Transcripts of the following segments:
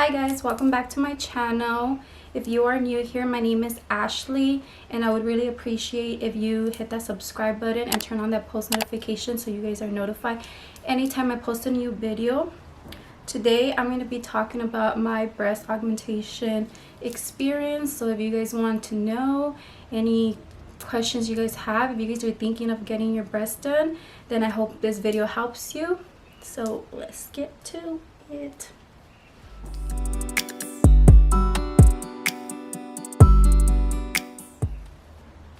Hi guys, welcome back to my channel. If you are new here, my name is Ashley and I would really appreciate if you hit that subscribe button and turn on that post notification so you guys are notified anytime I post a new video. Today I'm going to be talking about my breast augmentation experience. So if you guys want to know any questions you guys have, if you guys are thinking of getting your breasts done, then I hope this video helps you. So let's get to it.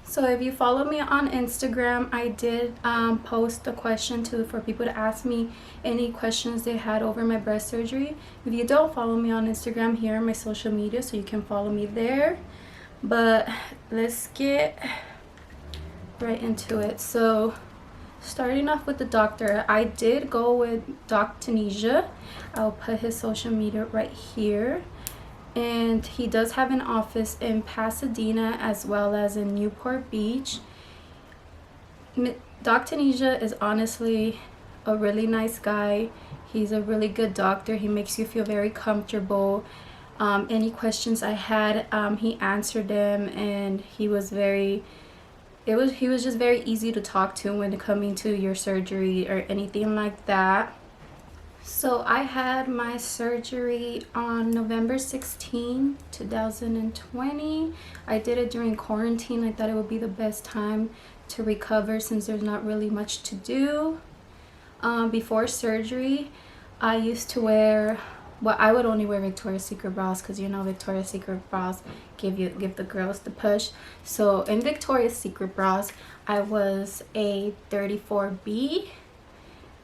So if you follow me on Instagram, I did post a question for people to ask me any questions they had over my breast surgery. If you don't follow me on Instagram, here are my social media, so you can follow me there. But let's get right into it. So starting off with the doctor, I did go with Dr. Taneja. I'll put his social media right here. And he does have an office in Pasadena as well as in Newport Beach. Dr. Taneja is honestly a really nice guy. He's a really good doctor. He makes you feel very comfortable. Any questions I had, he answered them, and he was just very easy to talk to when coming to your surgery or anything like that. So I had my surgery on November 16, 2020. I did it during quarantine. I thought it would be the best time to recover since there's not really much to do. Before surgery, I used to wear, well, I would only wear Victoria's Secret bras because you know Victoria's Secret bras give the girls the push. So in Victoria's Secret bras, I was a 34B.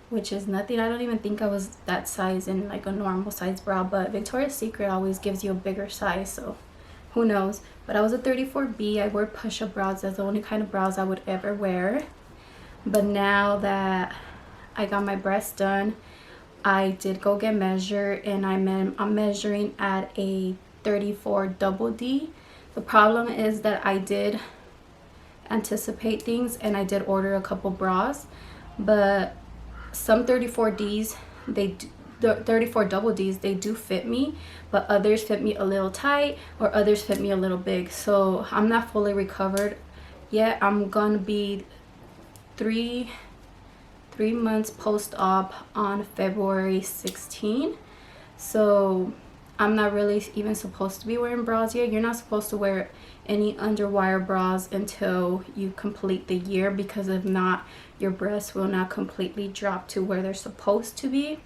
Which is nothing. I don't even think I was that size in like a normal size bra, but Victoria's Secret always gives you a bigger size, so who knows. But I was a 34B. I wore push-up bras. That's the only kind of bras I would ever wear. But now that I got my breasts done, I did go get measured, and I'm measuring at a 34 double D. The problem is that I did anticipate things and I did order a couple bras, but some 34Ds, the 34 double Ds, they do fit me, but others fit me a little tight or others fit me a little big. So I'm not fully recovered yet. I'm gonna be three months post-op on February 16. So I'm not really even supposed to be wearing bras yet. You're not supposed to wear any underwire bras until you complete the year, because if not, your breasts will not completely drop to where they're supposed to be.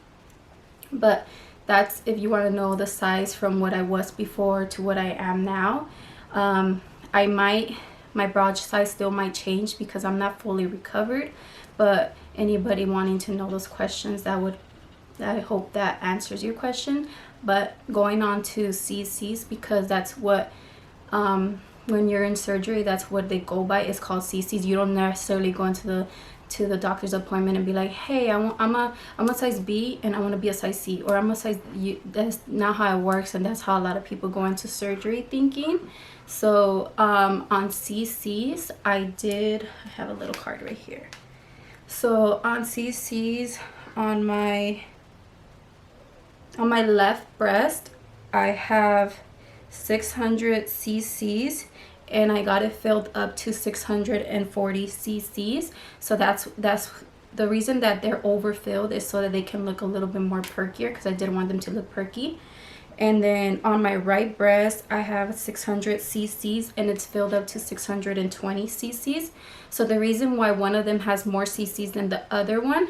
But that's if you want to know the size from what I was before to what I am now. My bra size still might change because I'm not fully recovered, but anybody wanting to know those questions, I hope that answers your question. But going on to CCs, because that's what when you're in surgery, that's what they go by. It's called CCs. You don't necessarily go into the doctor's appointment and be like, hey, I'm a size B and I want to be a size C, or I'm a size U. That's not how it works, and that's how a lot of people go into surgery thinking. So on CCs, I have a little card right here. So on CCs, on my left breast, I have 600 cc's, and I got it filled up to 640 cc's. So that's the reason that they're overfilled, is so that they can look a little bit more perkier, because I didn't want them to look perky. And then on my right breast, I have 600 cc's, and it's filled up to 620 cc's. So the reason why one of them has more cc's than the other one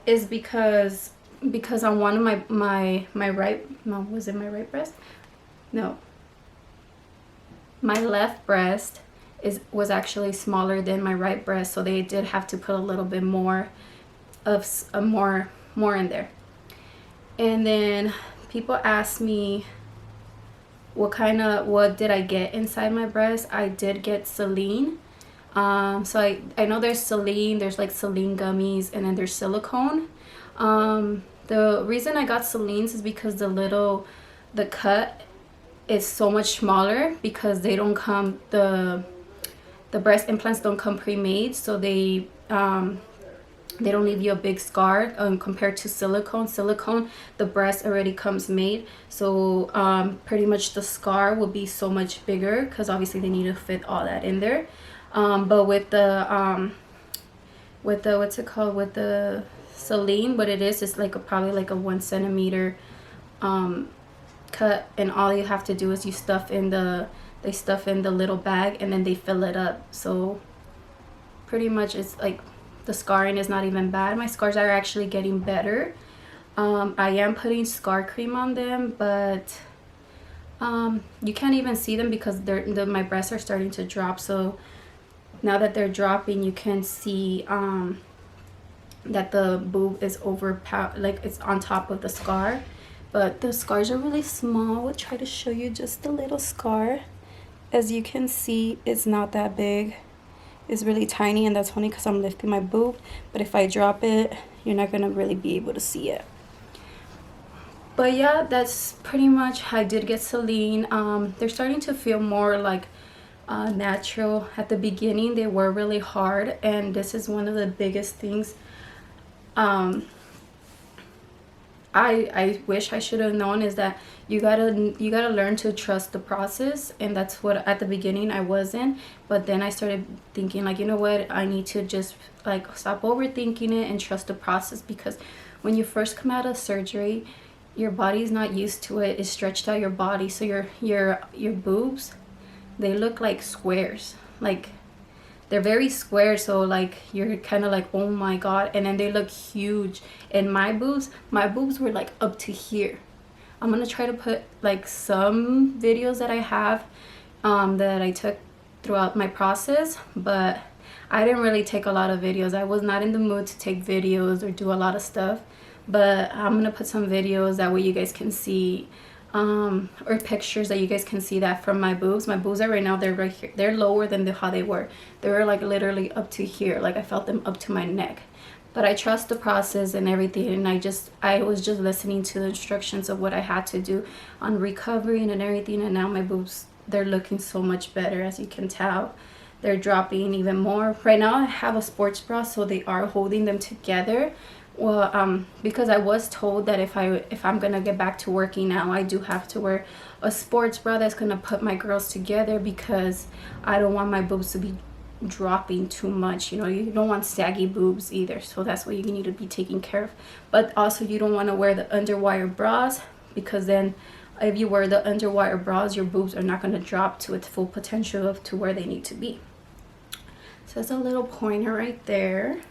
is because on one of my right breast? No. My left breast was actually smaller than my right breast, so they did have to put a little bit more in there. And then people ask me what did I get inside my breast. I did get Saline. So I know there's Saline, there's like Saline gummies, and then there's silicone. The reason I got Salines is because the cut is so much smaller, because they don't come, the breast implants don't come pre-made, so they They don't leave you a big scar compared to silicone. Silicone, the breast already comes made, so pretty much the scar will be so much bigger because obviously they need to fit all that in there. But with the what's it called, with the Saline, what it is like probably like a 1 centimeter cut, and all you have to do is you stuff in the little bag and then they fill it up. So pretty much it's like the scarring is not even bad. My scars are actually getting better. I am putting scar cream on them, but you can't even see them because my breasts are starting to drop. So now that they're dropping, you can see that the boob is like it's on top of the scar. But the scars are really small. I'll try to show you just a little scar. As you can see, it's not that big. It's really tiny, and that's only because I'm lifting my boob. But if I drop it, you're not gonna really be able to see it. But yeah, that's pretty much. I did get Saline. They're starting to feel more like natural. At the beginning, they were really hard, and this is one of the biggest things. I wish I should have known is that you gotta learn to trust the process, and that's what at the beginning I wasn't. But then I started thinking like, you know what, I need to just like stop overthinking it and trust the process, because when you first come out of surgery, your body's not used to it. It's stretched out your body, so your boobs, they look like squares, like they're very square, so like you're kind of like, oh my god. And then they look huge. And my boobs were like up to here. I'm gonna try to put like some videos that I have that I took throughout my process, but I didn't really take a lot of videos. I was not in the mood to take videos or do a lot of stuff, but I'm gonna put some videos that way you guys can see, or pictures that you guys can see that from my boobs. My boobs are right now, they're right here. They're lower than how they were. They were like literally up to here. Like I felt them up to my neck. But I trust the process and everything, and I was just listening to the instructions of what I had to do on recovering and everything. And now my boobs, they're looking so much better. As you can tell, they're dropping even more. Right now I have a sports bra, so they are holding them together. Well, because I was told that if I'm gonna get back to working now, I do have to wear a sports bra that's gonna put my girls together, because I don't want my boobs to be dropping too much. You know, you don't want saggy boobs either, so that's what you need to be taking care of. But also you don't want to wear the underwire bras, because then if you wear the underwire bras, your boobs are not going to drop to its full potential to where they need to be. So that's a little pointer right there.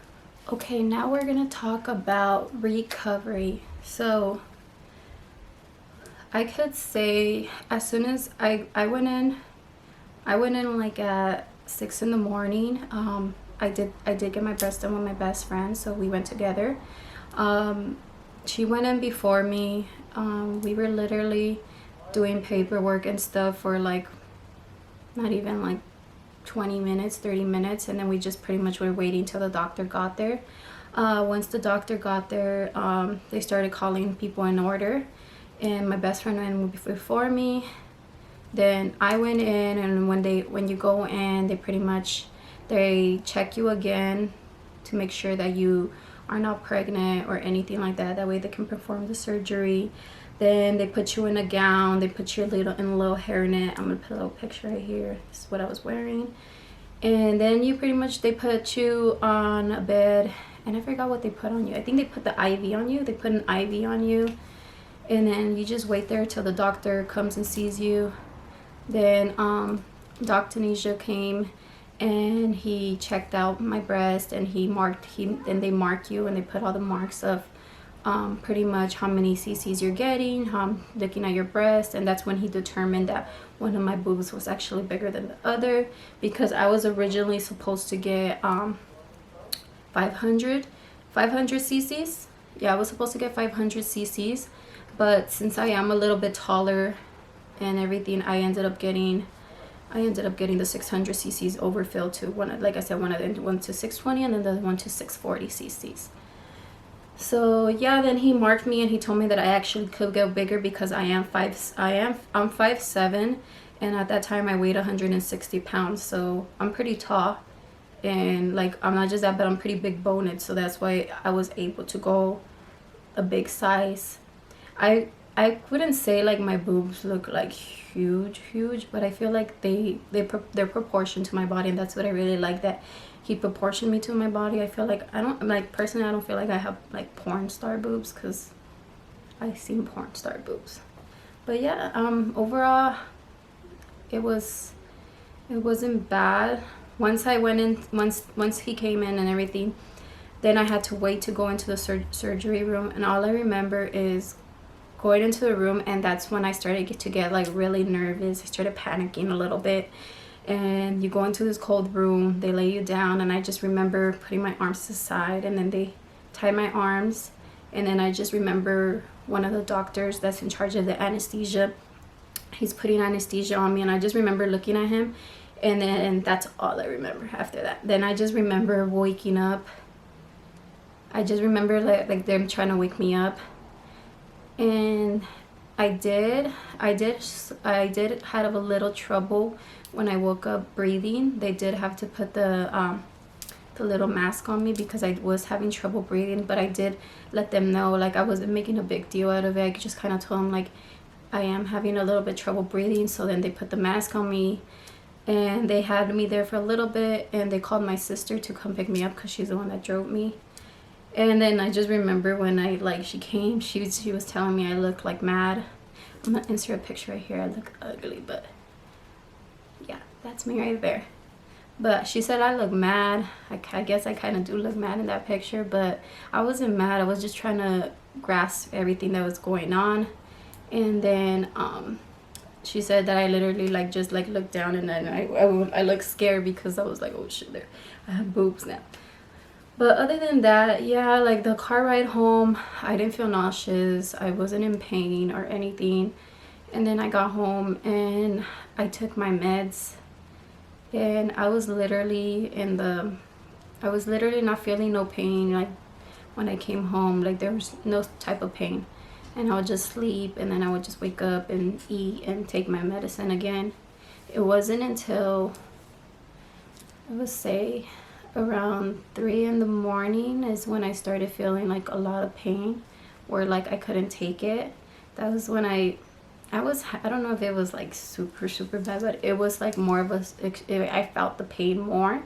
Okay, now we're gonna talk about recovery. So I could say as soon as I went in like at 6 in the morning. I did get my breast done with my best friend, so we went together. She went in before me. We were literally doing paperwork and stuff for like not even like 20 minutes, 30 minutes, and then we just pretty much were waiting till the doctor got there. Once the doctor got there, they started calling people in order, and my best friend went in before me. Then I went in, and when you go in, they check you again to make sure that you are not pregnant or anything like that. That way they can perform the surgery. Then they put you in a gown. They put you in a little hairnet. I'm gonna put a little picture right here. This is what I was wearing. And then they put you on a bed, and I forgot what they put on you. I think they put the IV on you. They put an IV on you, and then you just wait there till the doctor comes and sees you. Then Dr. Taneja came, and he checked out my breast, and then they mark you, and they put all the marks of pretty much how many cc's you're getting, looking at your breast. And that's when he determined that one of my boobs was actually bigger than the other, because I was originally supposed to get 500 cc's. Yeah, I was supposed to get 500 cc's, but since I am a little bit taller and everything, I ended up getting the 600 cc's overfilled to one. Like I said, one to 620, and then the one to 640 cc's. So yeah, then he marked me, and he told me that I actually could get bigger because I'm 5'7", and at that time I weighed 160 pounds, so I'm pretty tall. and like I'm not just that, but I'm pretty big boned, so that's why I was able to go a big size. I wouldn't say like my boobs look like huge, but I feel like they're proportioned to my body, and that's what I really like, that he proportioned me to my body. I feel like I don't like, personally I don't feel like I have like porn star boobs, because I've seen porn star boobs. But yeah, overall it wasn't bad. Once I went in, once he came in and everything, then I had to wait to go into the surgery room, and all I remember is going into the room, and that's when I started to get like really nervous. I started panicking a little bit, and you go into this cold room, they lay you down, and I just remember putting my arms to the side, and then they tie my arms, and then I just remember one of the doctors that's in charge of the anesthesia, he's putting anesthesia on me, and I just remember looking at him, and that's all I remember after that. Then I just remember waking up. I just remember like them trying to wake me up, and I did have a little trouble when I woke up breathing. They did have to put the little mask on me because I was having trouble breathing, but I did let them know, like I wasn't making a big deal out of it. I just kind of told them like I am having a little bit trouble breathing. So then they put the mask on me, and they had me there for a little bit, and they called my sister to come pick me up because she's the one that drove me. And then I just remember when she came, she was telling me I look like mad. I'm gonna insert a picture right here. I look ugly, but yeah, that's me right there. But she said I look mad. I guess I kind of do look mad in that picture, but I wasn't mad. I was just trying to grasp everything that was going on. And then she said that I literally just looked down, and then I looked scared because I was like, oh shit, I have boobs now. But other than that, yeah, like the car ride home, I didn't feel nauseous. I wasn't in pain or anything. And then I got home and I took my meds, and I was literally not feeling no pain. Like when I came home, like there was no type of pain, and I would just sleep, and then I would just wake up and eat and take my medicine again. It wasn't until, I would say, around 3 in the morning is when I started feeling like a lot of pain, where like I couldn't take it. That was when I don't know if it was like super bad, but it was like more of I felt the pain more,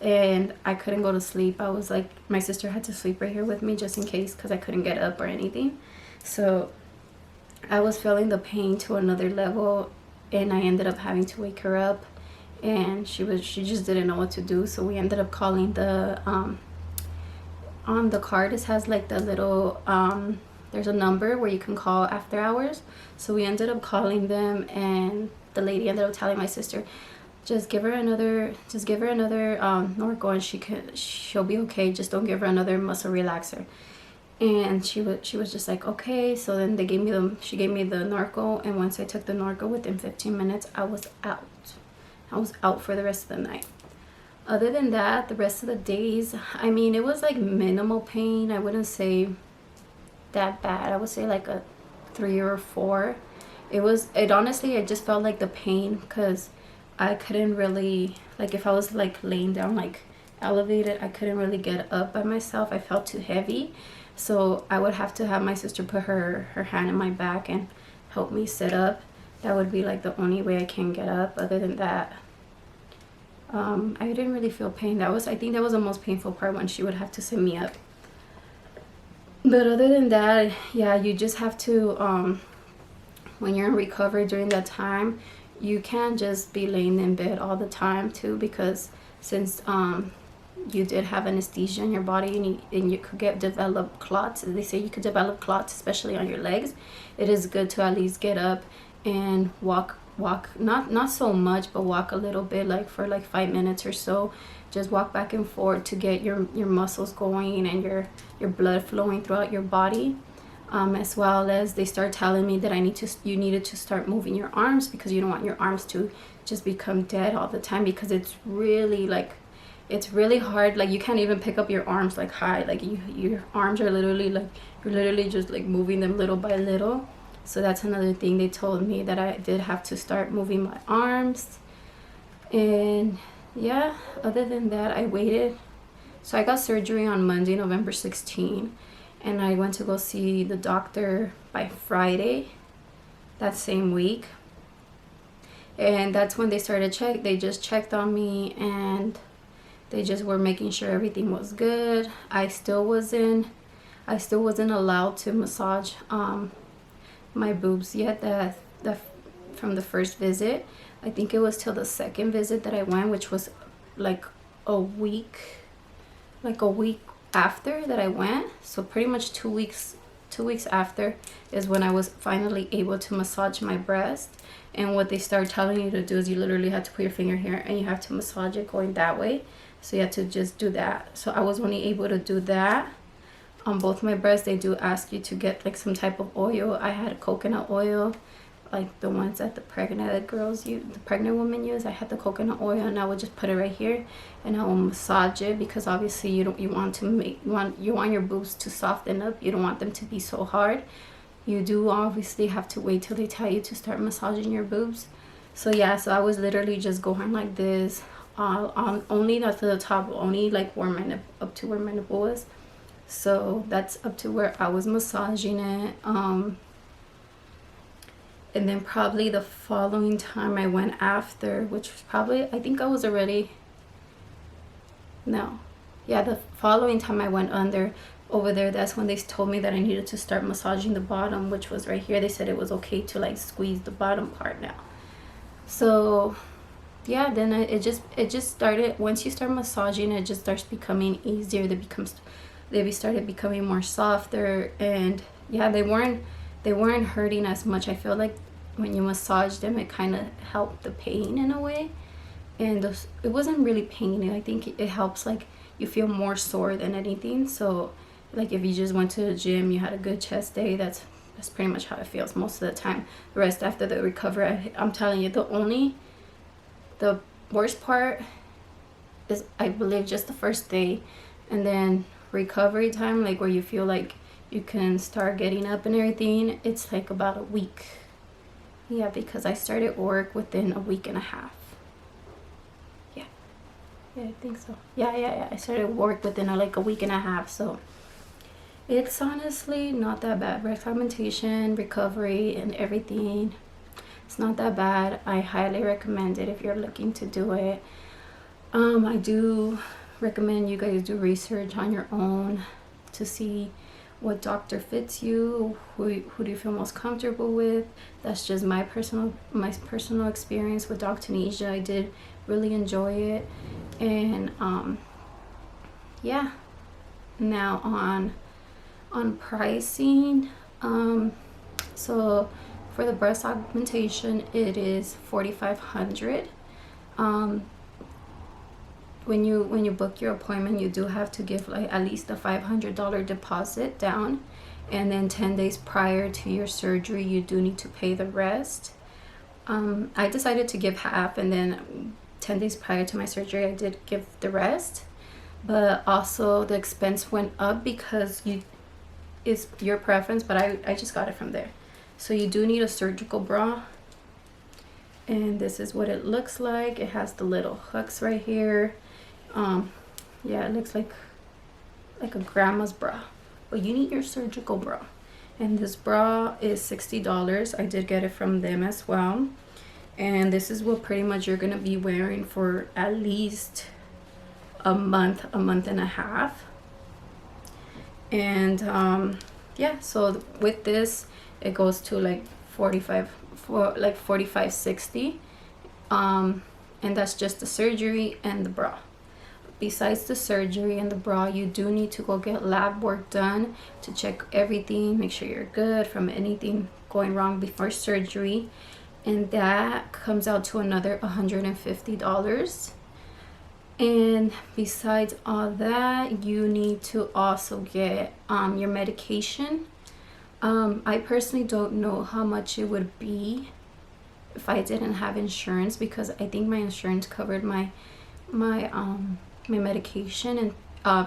and I couldn't go to sleep. I was like, my sister had to sleep right here with me just in case, because I couldn't get up or anything. So I was feeling the pain to another level, and I ended up having to wake her up, and she just didn't know what to do. So we ended up calling the on the card, it has like the little there's a number where you can call after hours. So we ended up calling them, and the lady ended up telling my sister, just give her another Norco, and she'll be okay. Just don't give her another muscle relaxer. And she was just like, okay. So then she gave me the Norco, and once I took the Norco, within 15 minutes I was out for the rest of the night. Other than that, the rest of the days, I mean, it was like minimal pain. I wouldn't say that bad. I would say like a 3 or 4. It honestly, I just felt like the pain, because I couldn't really, like if I was like laying down like elevated, I couldn't really get up by myself. I felt too heavy. So I would have to have my sister put her hand in my back and help me sit up. That would be like the only way I can get up. Other than that, I didn't really feel pain. I think that was the most painful part, when she would have to sit me up. But other than that, yeah, you just have to, when you're in recovery during that time, you can't just be laying in bed all the time too, because since you did have anesthesia in your body, and you could develop clots. They say you could develop clots, especially on your legs. It is good to at least get up and walk, not so much, but walk a little bit, like for like 5 minutes or so. Just walk back and forth to get your muscles going and your blood flowing throughout your body. As well as they start telling me that you needed to start moving your arms, because you don't want your arms to just become dead all the time, because it's really hard. Like you can't even pick up your arms like high. Like your arms are literally like, you're literally just like moving them little by little. So that's another thing they told me, that I did have to start moving my arms. And yeah, other than that, I waited. So I got surgery on Monday, November 16th, and I went to go see the doctor by Friday that same week. And that's when they started they just checked on me, and they just were making sure everything was good. I still wasn't allowed to massage my boobs yet, from the first visit. I think it was till the second visit that I went, which was like a week after that I went. So pretty much 2 weeks after is when I was finally able to massage my breast. And what they start telling you to do is you literally have to put your finger here and you have to massage it going that way. So you have to just do that. So I was only able to do that on both my breasts. They do ask you to get like some type of oil. I had coconut oil, like the ones that the pregnant women use. I had the coconut oil, and I would just put it right here, and I will massage it, because obviously you want your boobs to soften up. You don't want them to be so hard. You do obviously have to wait till they tell you to start massaging your boobs. So yeah, so I was literally just going like this, on only not to the top, only like up to where my nipple was. So that's up to where I was massaging it. And then probably the following time I went after, which was probably, I think I was already, no, yeah, the following time I went over there, that's when they told me that I needed to start massaging the bottom, which was right here. They said it was okay to like squeeze the bottom part now. So yeah, then it just started. Once you start massaging, it just starts becoming easier. They started becoming more softer, and yeah, they weren't hurting as much. I feel like when you massage them, it kind of helped the pain in a way, and it wasn't really pain. I think it helps, like, you feel more sore than anything. So like if you just went to the gym, you had a good chest day, that's pretty much how it feels most of the time. The rest after the recovery, I'm telling you, the worst part is, I believe, just the first day, and then recovery time, like where you feel like you can start getting up and everything, it's like about a week. Yeah, because I started work within a week and a half. Yeah, I think so. Yeah, I started work within a week and a half. So it's honestly not that bad. Breast augmentation, recovery, and everything, it's not that bad. I highly recommend it if you're looking to do it. I do recommend you guys do research on your own to see what doctor fits you, who do you feel most comfortable with. That's just my personal experience with Dr. Taneja. I did really enjoy it. And yeah, now on pricing, so for the breast augmentation, it is $4,500. When you book your appointment, you do have to give like at least a $500 deposit down, and then 10 days prior to your surgery, you do need to pay the rest. I decided to give half, and then 10 days prior to my surgery, I did give the rest. But also the expense went up because it's your preference, but I just got it from there. So you do need a surgical bra, and this is what it looks like. It has the little hooks right here. Yeah, it looks like a grandma's bra, but you need your surgical bra. And this bra is $60. I did get it from them as well. And this is what pretty much you're gonna be wearing for at least a month and a half. And yeah, so with this, it goes to like $45.60. And that's just the surgery and the bra. Besides the surgery and the bra, you do need to go get lab work done to check everything, make sure you're good from anything going wrong before surgery, and that comes out to another $150. And besides all that, you need to also get your medication. I personally don't know how much it would be if I didn't have insurance, because I think my insurance covered my medication, and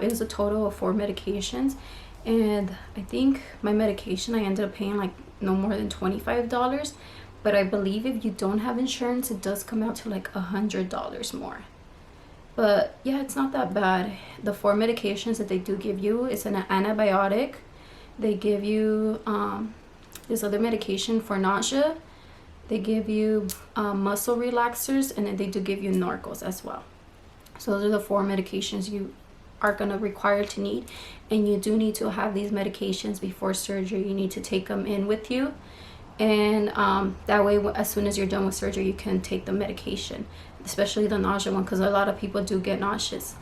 it was a total of 4 medications, and I think my medication I ended up paying like no more than $25. But I believe if you don't have insurance, it does come out to like $100 more. But yeah, it's not that bad. The 4 medications that they do give you is an antibiotic. They give you this other medication for nausea. They give you muscle relaxers, and then they do give you Norcos as well. So those are the 4 medications you are going to require to need. And you do need to have these medications before surgery. You need to take them in with you. And that way, as soon as you're done with surgery, you can take the medication, especially the nausea one, because a lot of people do get nauseous.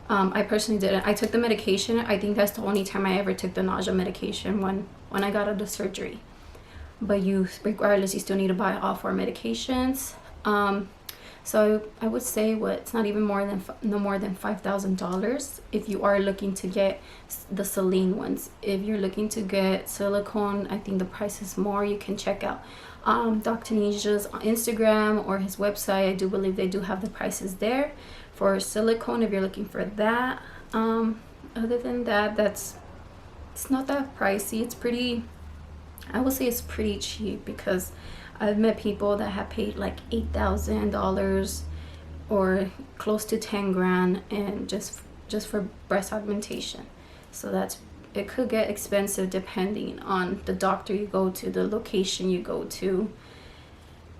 I personally didn't. I took the medication. I think that's the only time I ever took the nausea medication, when I got out of surgery. But regardless, you still need to buy all 4 medications. So I would say it's not even more than $5,000 if you are looking to get the Saline ones. If you're looking to get silicone, I think the price is more. You can check out Dr. Taneja's Instagram or his website. I do believe they do have the prices there for silicone if you're looking for that. Other than that, it's not that pricey. It's pretty, I would say it's pretty cheap, because I've met people that have paid like $8,000 or close to 10 grand and just for breast augmentation. So it could get expensive depending on the doctor you go to, the location you go to.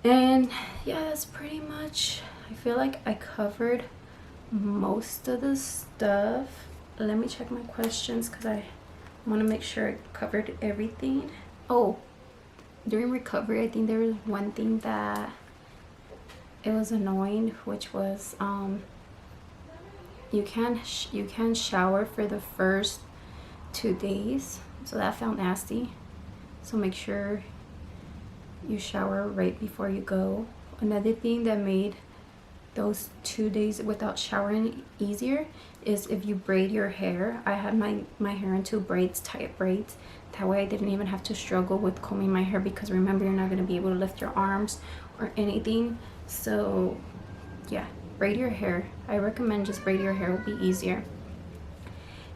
And yeah, that's pretty much, I feel like I covered most of the stuff. Let me check my questions, because I want to make sure I covered everything. Oh, during recovery, I think there was one thing that it was annoying, which was you can shower for the first 2 days, so that felt nasty. So make sure you shower right before you go. Another thing that made those 2 days without showering easier is if you braid your hair. I had my hair in 2 braids, tight braids. That way I didn't even have to struggle with combing my hair, because remember, you're not going to be able to lift your arms or anything. So yeah, braid your hair. I recommend just braid your hair, will be easier.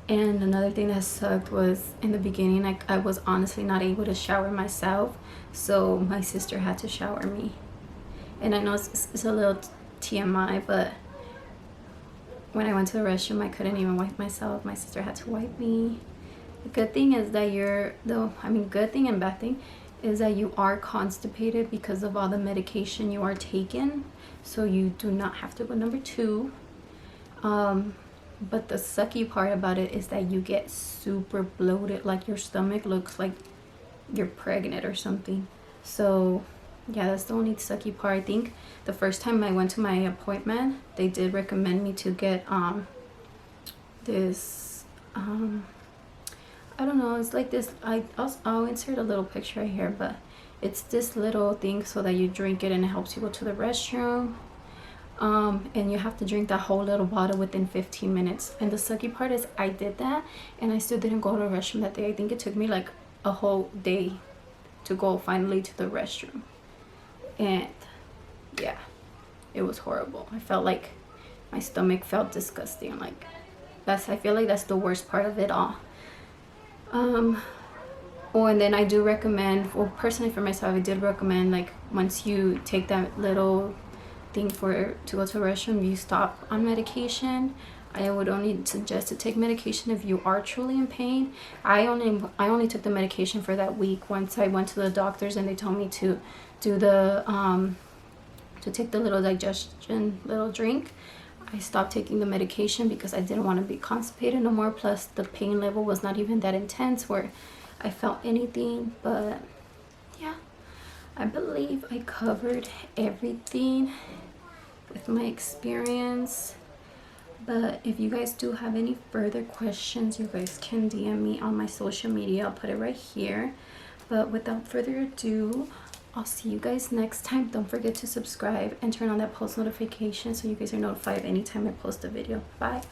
And another thing that sucked was in the beginning, I was honestly not able to shower myself, so my sister had to shower me. And I know it's a little TMI, but when I went to the restroom, I couldn't even wipe myself. My sister had to wipe me. The good thing is that good thing and bad thing is that you are constipated because of all the medication you are taking, so you do not have to go number 2. But the sucky part about it is that you get super bloated, like your stomach looks like you're pregnant or something. So yeah, that's the only sucky part. I think the first time I went to my appointment, they did recommend me to get this I don't know, it's like this, I'll insert a little picture right here, but it's this little thing so that you drink it and it helps you go to the restroom. And you have to drink that whole little bottle within 15 minutes. And the sucky part is I did that and I still didn't go to the restroom that day. I think it took me like a whole day to go finally to the restroom. And yeah, it was horrible. I felt like my stomach felt disgusting. Like I feel like that's the worst part of it all. And then I do recommend, well, personally for myself, I did recommend, like, once you take that little thing to go to the restroom, you stop on medication. I would only suggest to take medication if you are truly in pain. I only took the medication for that week. Once I went to the doctors and they told me to do to take the little digestion little drink, I stopped taking the medication because I didn't want to be constipated no more. Plus the pain level was not even that intense where I felt anything. But yeah, I believe I covered everything with my experience. But if you guys do have any further questions, you guys can DM me on my social media. I'll put it right here. But without further ado, I'll see you guys next time. Don't forget to subscribe and turn on that post notification so you guys are notified anytime I post a video. Bye.